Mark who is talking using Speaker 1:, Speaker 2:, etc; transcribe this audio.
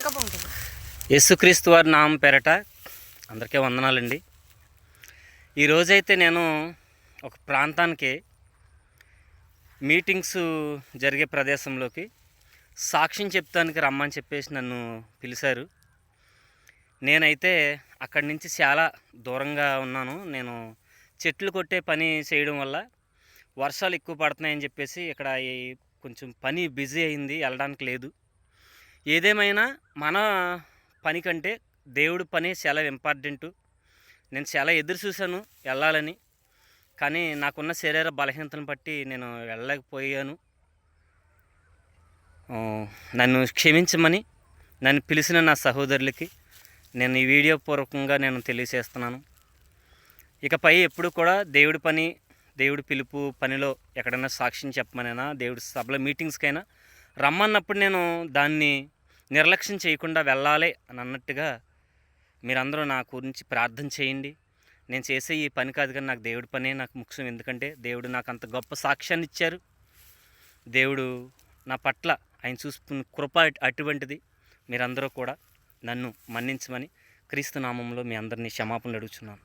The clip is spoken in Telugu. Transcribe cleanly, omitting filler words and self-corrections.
Speaker 1: బాగుంటుంది.
Speaker 2: యేసుక్రీస్తు వారి నామం పేరట అందరికీ వందనాలండి. ఈరోజైతే నేను ఒక ప్రాంతానికి మీటింగ్స్ జరిగే ప్రదేశంలోకి సాక్ష్యం చెప్తానికి రమ్మని చెప్పేసి నన్ను పిలిచారు. నేనైతే అక్కడి నుంచి చాలా దూరంగా ఉన్నాను. నేను చెట్లు కొట్టే పని చేయడం వల్ల వర్షాలు ఎక్కువ పడుతున్నాయని చెప్పేసి ఇక్కడ కొంచెం పని బిజీ అయింది, వెళ్ళడానికి లేదు. ఏదేమైనా మన పని కంటే దేవుడి పని చాలా ఇంపార్టెంటు. నేను చాలా ఎదురు చూశాను వెళ్ళాలని, కానీ నాకున్న శరీర బలహీనతను బట్టి నేను వెళ్ళలేకపోయాను. నన్ను క్షమించమని నన్ను పిలిచిన నా సహోదరులకి నేను ఈ వీడియో పూర్వకంగా నేను తెలియజేస్తున్నాను. ఇకపై ఎప్పుడు కూడా దేవుడి పని, దేవుడి పిలుపు పనిలో ఎక్కడైనా సాక్ష్యం చెప్పమనైనా, దేవుడి సభల మీటింగ్స్కైనా రమ్మన్నప్పుడు నేను దాన్ని నిర్లక్ష్యం చేయకుండా వెళ్ళాలి అని అన్నట్టుగా మీరందరూ నా గురించి ప్రార్థన చేయండి. నేను చేసే ఈ పని కాదు, కానీ నాకు దేవుడి పనే నాకు ముఖ్యం. ఎందుకంటే దేవుడు నాకు అంత గొప్ప సాక్ష్యాన్ని ఇచ్చారు. దేవుడు నా పట్ల ఆయన చూసుకున్న కృప అటువంటిది. మీరందరూ కూడా నన్ను మన్నించమని క్రీస్తు నామంలో మీ అందరినీ క్షమాపణలు అడుగుతున్నాను.